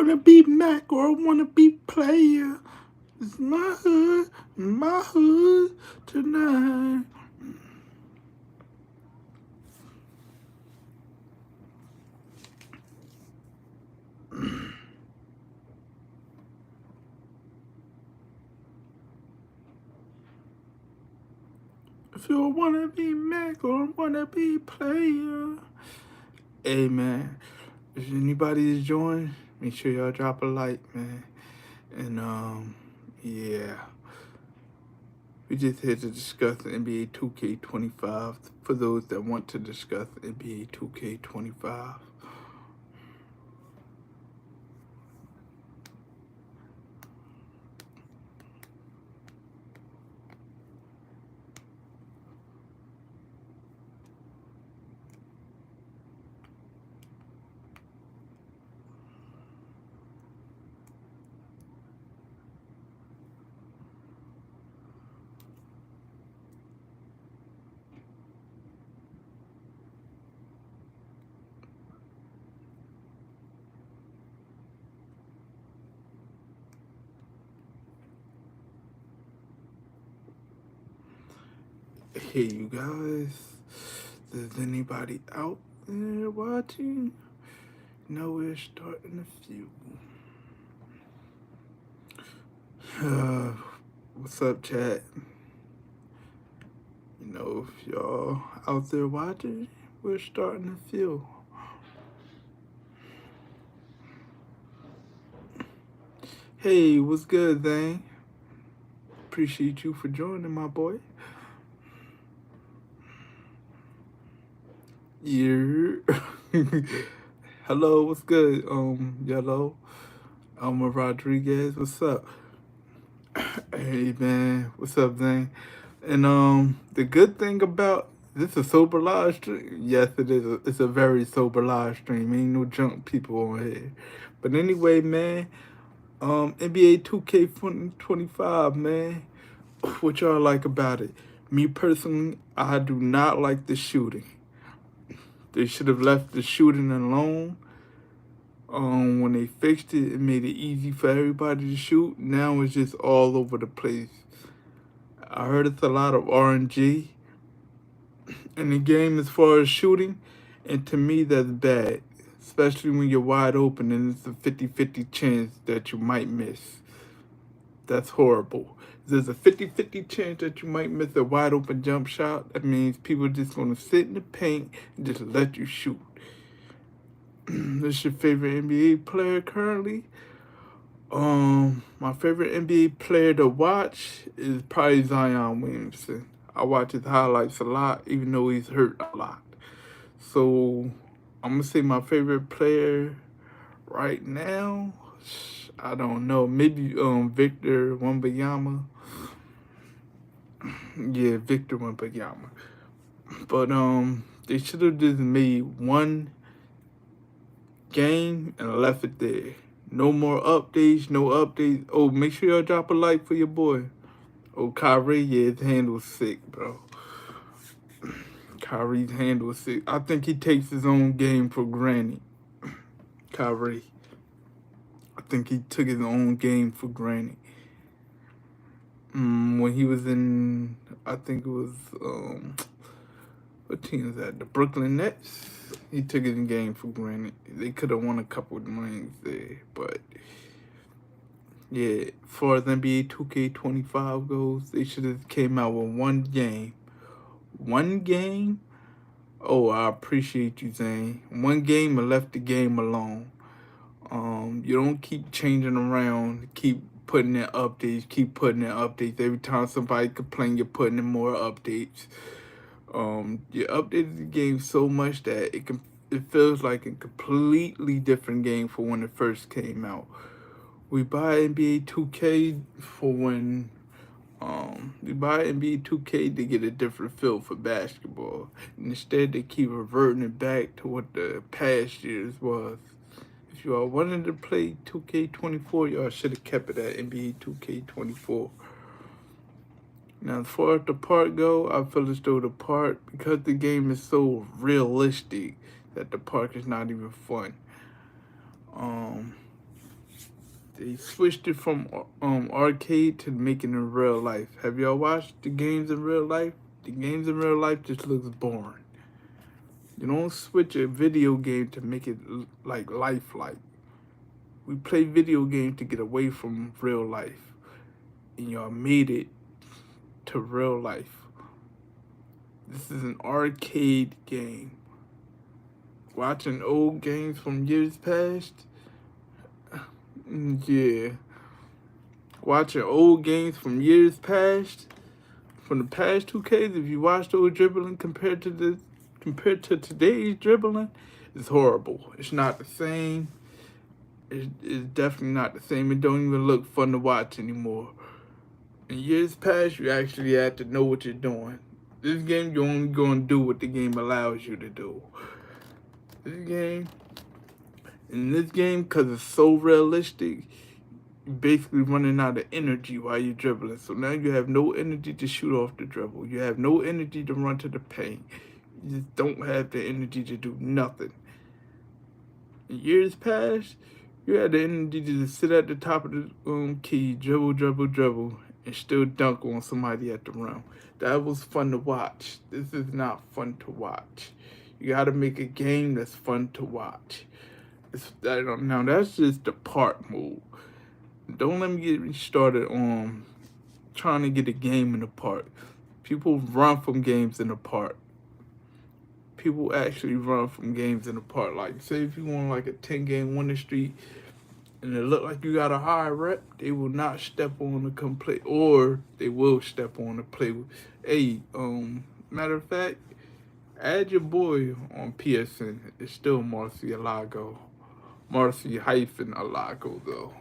wanna be Mac or I wanna be player. It's my hood tonight. If you wanna be Mac or wanna be player. Hey man, if anybody is joining, make sure y'all drop a like, man. And yeah. We just here to discuss NBA 2K25 for those that want to discuss NBA 2K25. Hey, you guys, is anybody out there watching? No, we're starting a few. What's up, chat? You know, if y'all out there watching, we're starting a few. Hey, what's good, Zane? Appreciate you for joining, my boy. Yeah. Hello, what's good? Yellow. Rodriguez, what's up? Hey man, what's up, Zane? And the good thing about this is a sober live stream. Yes, it is. It's a very sober live stream. Ain't no drunk people on here. But anyway, man, NBA 2K25, man. What y'all like about it? Me personally, I do not like the shooting. They should have left the shooting alone. When they fixed it, it made it easy for everybody to shoot. Now it's just all over the place. I heard it's a lot of RNG in the game as far as shooting, and to me that's bad, especially when you're wide open and it's a 50-50 chance that you might miss. That's horrible. There's a 50-50 chance that you might miss a wide open jump shot. That means people are just going to sit in the paint and just let you shoot. This is your favorite NBA player currently? My favorite NBA player to watch is probably Zion Williamson. I watch his highlights a lot, even though he's hurt a lot. So I'm gonna say my favorite player right now. I don't know. Maybe Victor Wembanyama. Yeah, Victor Wembanyama. But they should have just made one game and left it there. No more updates, no updates. Oh, make sure y'all drop a like for your boy. Oh, Kyrie, yeah, his hand was sick, bro. Kyrie's hand was sick. I think he takes his own game for granted. Kyrie. I think he took his own game for granted. When he was in, I think it was, what team is that? The Brooklyn Nets. He took his game for granted. They could have won a couple of rings there, but yeah, as far as NBA 2K25 goes, they should have came out with one game. One game? Oh, I appreciate you, Zane. One game and left the game alone. You don't keep changing around, keep putting in updates. Every time somebody complains, you're putting in more updates. You updated the game so much that it feels like a completely different game for when it first came out. We buy NBA 2K for when we buy NBA 2K to get a different feel for basketball. And instead, they keep reverting it back to what the past years was. If y'all wanted to play 2K24, y'all should have kept it at NBA 2K24. Now, as far as the part go, I feel as though the part, because the game is so realistic, that the part is not even fun. They switched it from arcade to making it in real life. Have y'all watched the games in real life? The games in real life just looks boring. You don't switch a video game to make it like lifelike. We play video games to get away from real life, and y'all made it to real life. This is an arcade game. Watching old games from years past, yeah. Watching old games from years past, from the past 2Ks. If you watch those dribbling compared to today's dribbling, it's horrible. It's not the same. It's definitely not the same. It don't even look fun to watch anymore. In years past, you actually had to know what you're doing. This game, you're only going to do what the game allows you to do. In this game, because it's so realistic, you're basically running out of energy while you're dribbling. So now you have no energy to shoot off the dribble. You have no energy to run to the paint. You just don't have the energy to do nothing. In years past, you had the energy to just sit at the top of the key, dribble, and still dunk on somebody at the rim. That was fun to watch. This is not fun to watch. You got to make a game that's fun to watch. Now, that's just the park mode. Don't let me get started on trying to get a game in the park. People run from games in the park. People actually run from games in the park. Like, say if you want like a 10-game winning streak and it look like you got a high rep, they will not step on to come play, or they will step on to play. Hey, matter of fact, add your boy on PSN. It's still MarSi eLaGo. MarSi-eLaGo though.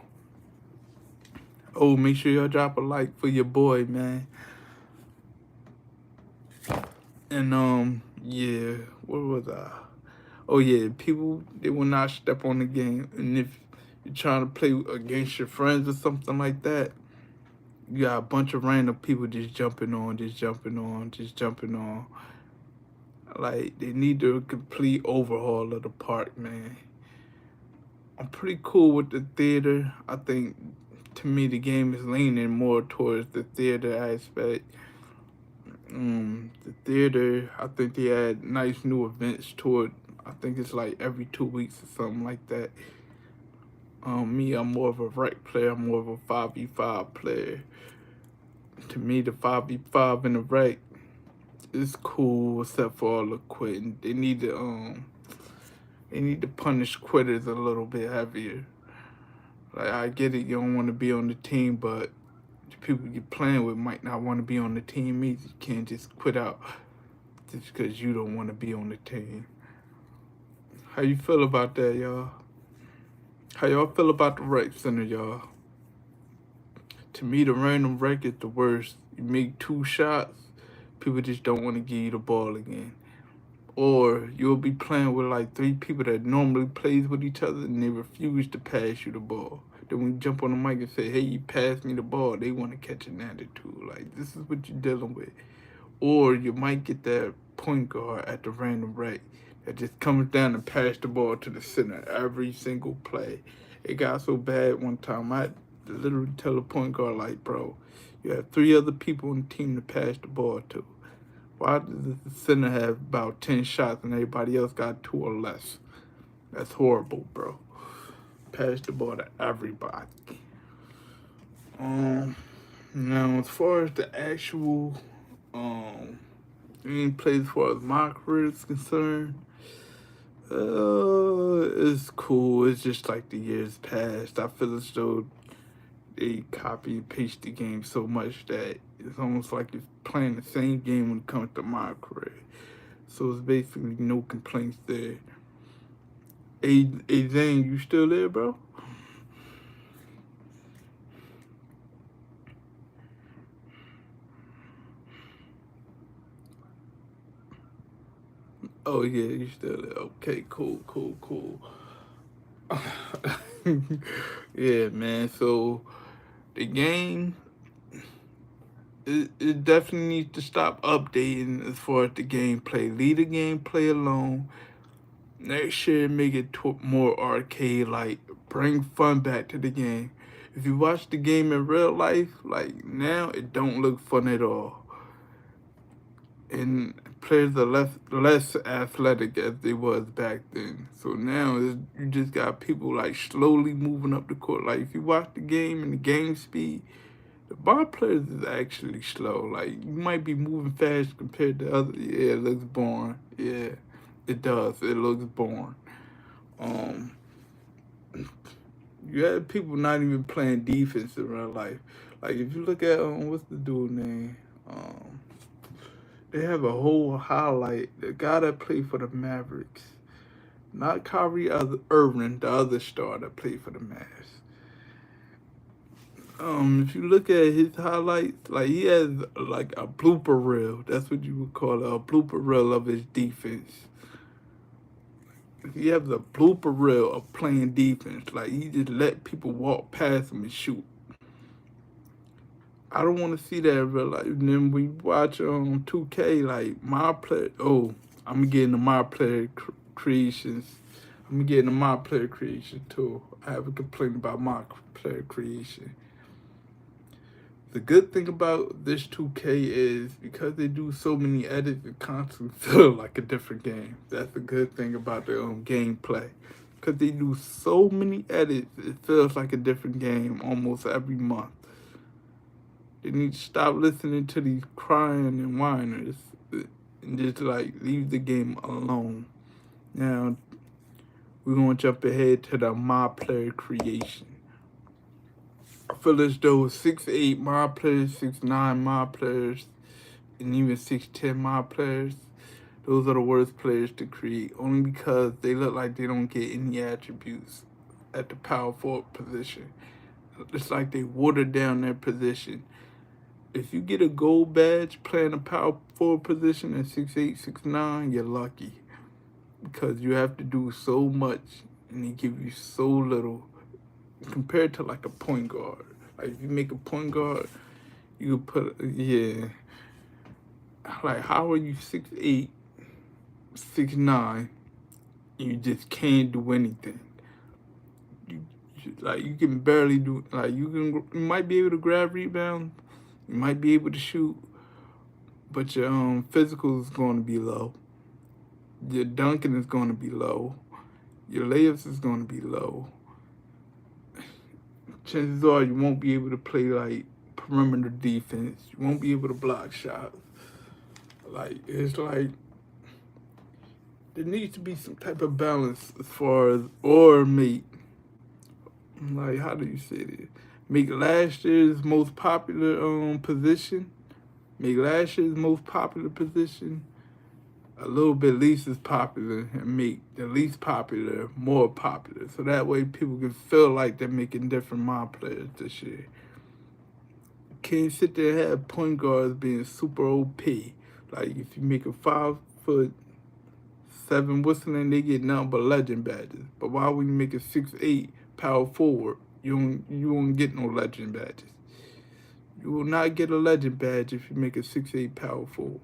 Oh, make sure y'all drop a like for your boy, man. And yeah, what was I? Oh yeah, people, they will not step on the game. And if you're trying to play against your friends or something like that, you got a bunch of random people just jumping on. Like, they need a complete overhaul of the park, man. I'm pretty cool with the theater. I think, to me, the game is leaning more towards the theater aspect. The theater, I think they add nice new events to it. I think it's like every 2 weeks or something like that. Me, I'm more of a rec player. I'm more of a 5v5 player. To me, the 5v5 in the rec is cool, except for all the quitting. They need to punish quitters a little bit heavier. Like, I get it, you don't want to be on the team, but the people you're playing with might not want to be on the team either. You can't just quit out just because you don't want to be on the team. How you feel about that, y'all? How y'all feel about the rec center, y'all? To me, the random rec is the worst. You make 2 shots, people just don't want to give you the ball again. Or you'll be playing with like 3 people that normally plays with each other and they refuse to pass you the ball. Then when you jump on the mic and say, hey, you pass me the ball, they want to catch an attitude. Like, this is what you're dealing with. Or you might get that point guard at the random rec that just comes down and pass the ball to the center every single play. It got so bad one time, I had to literally tell the point guard, like, bro, you have 3 other people on the team to pass the ball to. Why does the center have about 10 shots and everybody else got 2 or less? That's horrible, bro. Pass the ball to everybody. Now, as far as the actual gameplay, as far as my career is concerned, it's cool. It's just like the years past. I feel as though they copy and paste the game so much that it's almost like it's playing the same game when it comes to my career. So it's basically no complaints there. Hey Zane, you still there, bro? Oh yeah, you still there. Okay, cool. Yeah, man. So the game, it definitely needs to stop updating as far as the gameplay. Leave the gameplay alone. Next year, make it more arcade-like. Bring fun back to the game. If you watch the game in real life, like now, it don't look fun at all. And players are less athletic as they was back then. So now you just got people like slowly moving up the court. Like if you watch the game and the game speed, the ball players is actually slow. Like you might be moving fast compared to other. Yeah, it looks boring. Yeah, it does. It looks boring. Um, you have people not even playing defense in real life. Like if you look at what's the dude name? They have a whole highlight. The guy that played for the Mavericks, not Irving, the other star that played for the Mavs. If you look at his highlights, like he has like a blooper reel. That's what you would call a blooper reel of his defense. He has a blooper reel of playing defense. Like he just let people walk past him and shoot. I don't want to see that in real life. And then we watch 2K, like my player. Oh, I'm getting to my player creations. I'm getting to my player creation too. I have a complaint about my player creation. The good thing about this 2K is because they do so many edits, it constantly feel like a different game. That's the good thing about the gameplay. Because they do so many edits, it feels like a different game almost every month. They need to stop listening to these crying and whiners and just like leave the game alone. Now, we're going to jump ahead to the my player creation. I feel as though 6'8" my players, 6'9" my players, and even 6'10" my players, those are the worst players to create only because they look like they don't get any attributes at the power forward position. It's like they watered down their position. If you get a gold badge playing a power forward position at 6'8", 6'9", you're lucky. Because you have to do so much and they give you so little compared to like a point guard. Like if you make a point guard, you put, yeah. Like how are you 6'8", 6'9", you just can't do anything? Like you can barely do, like you might be able to grab rebounds, you might be able to shoot, but your physical is going to be low. Your dunking is going to be low. Your layups is going to be low. Chances are you won't be able to play like perimeter defense. You won't be able to block shots. Like it's like there needs to be some type of balance as far as or make, like how do you say it? Make last year's most popular position. Make last year's most popular position a little bit least as popular and make the least popular more popular. So that way people can feel like they're making different mob players this year. You can't sit there and have point guards being super OP. Like if you make a 5'7" whistling, they get nothing but legend badges. But why would you make a 6'8" power forward? You won't get no legend badges. You will not get a legend badge if you make a 6'8" power forward.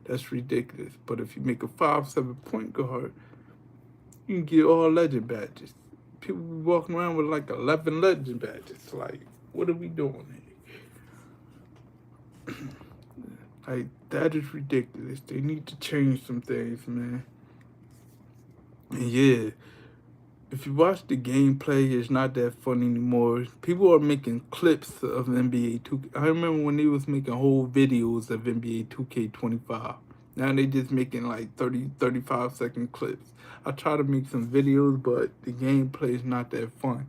That's ridiculous. But if you make a 5'7" point guard, you can get all legend badges. People be walking around with like 11 legend badges. Like, what are we doing here? Like, that is ridiculous. They need to change some things, man. And yeah, if you watch the gameplay, it's not that fun anymore. People are making clips of NBA 2K. I remember when they was making whole videos of NBA 2K25. Now they just making like 30, 35-second clips. I try to make some videos, but the gameplay is not that fun.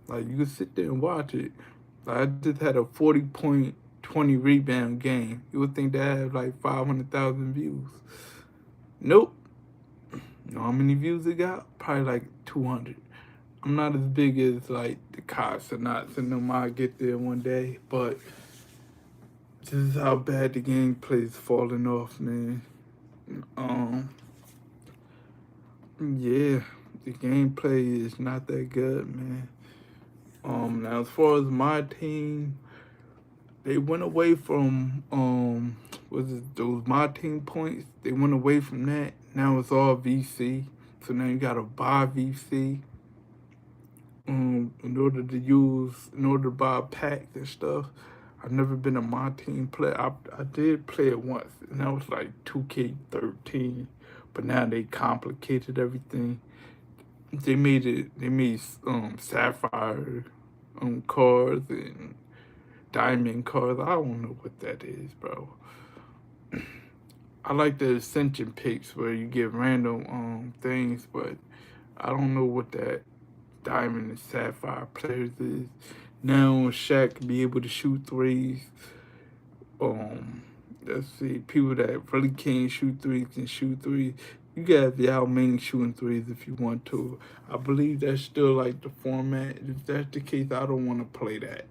Like you can sit there and watch it. Like, I just had a 40-point, 20 rebound game. You would think that had like 500,000 views. Nope. You know how many views it got? Probably like 200. I'm not as big as like the Cots or not, and them might get there one day, but this is how bad the gameplay is falling off, man. Yeah, the gameplay is not that good, man. Now as far as my team, they went away from those my team points. They went away from that. Now it's all VC. So now you gotta buy VC. in order to buy packs and stuff. I've never been a my team player. I did play it once, and that was like 2K13. But now they complicated everything. They made sapphire cards and diamond cards. I don't know what that is, bro. I like the ascension picks where you get random things, but I don't know what that diamond and sapphire players is. Now Shaq can be able to shoot threes. Um, let's see, people that really can't shoot threes can shoot threes. You got Yao Ming shooting threes if you want to. I believe that's still like the format. If that's the case, I don't want to play that.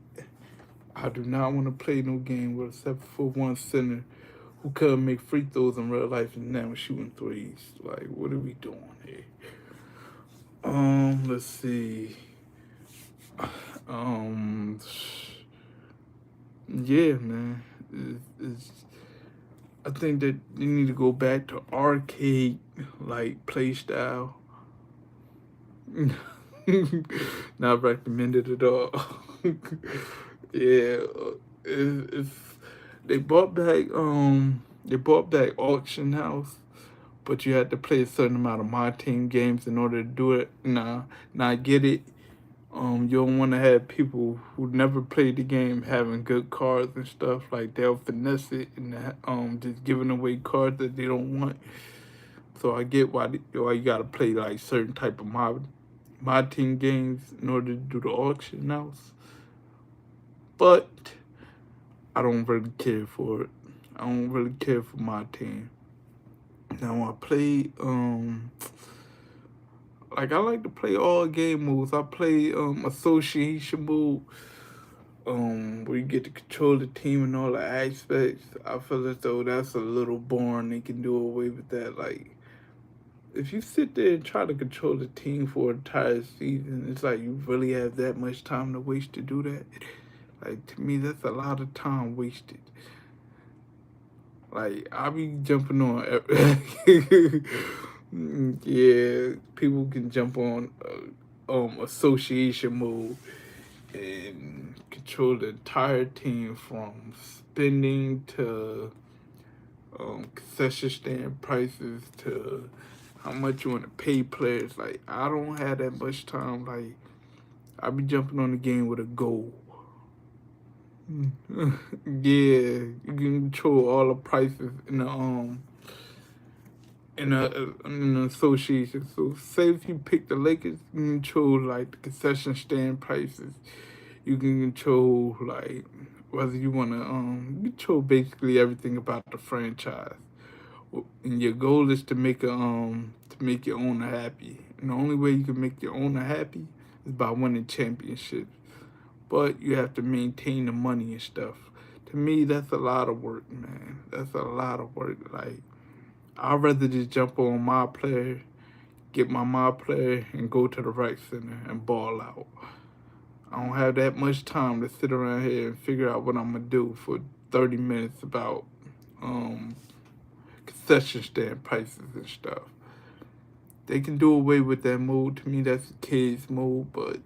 I do not want to play no game with except for one center who couldn't make free throws in real life and now shooting threes. Like, what are we doing here? Let's see. Um, yeah, man. I think that you need to go back to arcade like play style. Not recommended at all. Yeah, it's they brought back auction house, but you had to play a certain amount of my team games in order to do it. Nah, I get it. You don't want to have people who never played the game having good cards and stuff. Like they'll finesse it and just giving away cards that they don't want. So I get why you gotta play like certain type of my team games in order to do the auction house. But I don't really care for it. I don't really care for my team. Now I play like I like to play all game modes. I play association mode, where you get to control the team and all the aspects. I feel as though that's a little boring. They can do away with that. Like if you sit there and try to control the team for an entire season, it's like you really have that much time to waste to do that. Like to me, that's a lot of time wasted. Like I be jumping on. Yeah, people can jump on association mode and control the entire team from spending to concession stand prices to how much you want to pay players. Like I don't have that much time. Like I be jumping on the game with a goal. Yeah, you can control all the prices in an association. So say if you pick the Lakers, you can control like the concession stand prices. You can control like whether you wanna control basically everything about the franchise. And your goal is to make your owner happy. And the only way you can make your owner happy is by winning championships. But you have to maintain the money and stuff. To me, that's a lot of work, man. That's a lot of work. Like I'd rather just jump on my player, get my player, and go to the rec center and ball out. I don't have that much time to sit around here and figure out what I'm gonna do for 30 minutes about concession stand prices and stuff. They can do away with that mode. To me, that's a kids mode, but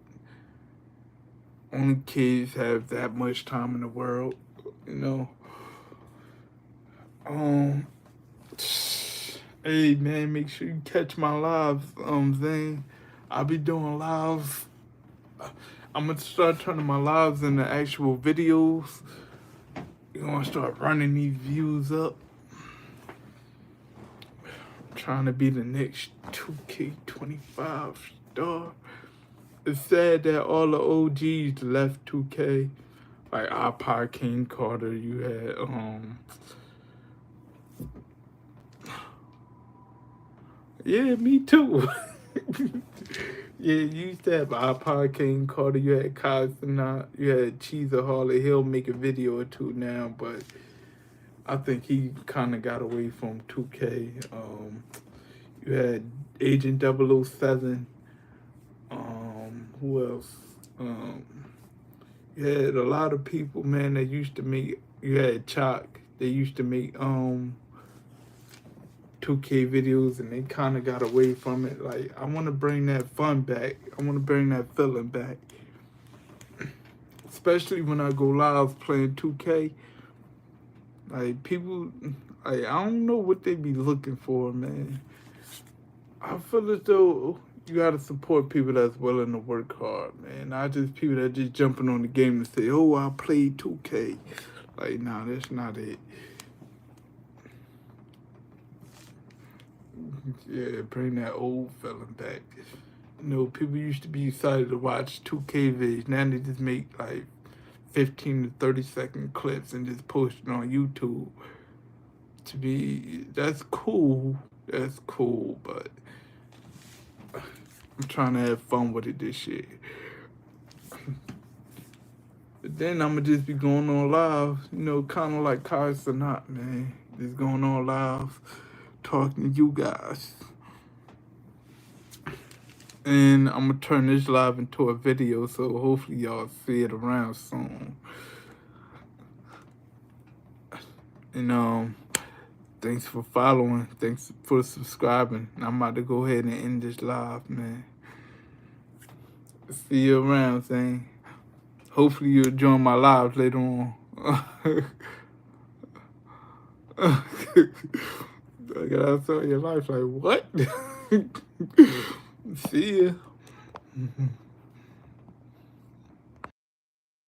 only kids have that much time in the world, you know. Um, Hey man, make sure you catch my lives, Zane. I'll be doing lives. I'm gonna start turning my lives into actual videos. You're gonna start running these views up. I'm trying to be the next 2K25 star. It's sad that all the OGs left 2K. Like iPod King Carter, you had yeah, me too. Yeah, you used to have iPod King Carter, you had Cosmonaut, you had Cheezer Harley. He'll make a video or two now, but I think he kind of got away from 2K. You had Agent 007. Who else? You had a lot of people, man, that used to make. You had Chalk. They used to make 2K videos, and they kind of got away from it. Like, I want to bring that fun back. I want to bring that feeling back. Especially when I go live playing 2K. Like, people, like, I don't know what they be looking for, man. I feel as though you gotta support people that's willing to work hard, man. Not just people that just jumping on the game and say, "Oh, I played 2K." Like, nah, that's not it. Yeah, bring that old feeling back. You know, people used to be excited to watch 2K vids. Now they just make like 15 to 30-second clips and just post it on YouTube. That's cool. That's cool, but I'm trying to have fun with it this year. But then I'm gonna just be going on live, you know, kind of like Cars or Not, man. Just going on live, talking to you guys. And I'm gonna turn this live into a video, so hopefully y'all see it around soon. And thanks for following. Thanks for subscribing. I'm about to go ahead and end this live, man. See you around, Zane. Hopefully you'll join my live later on. I got outside your life like, what? See ya.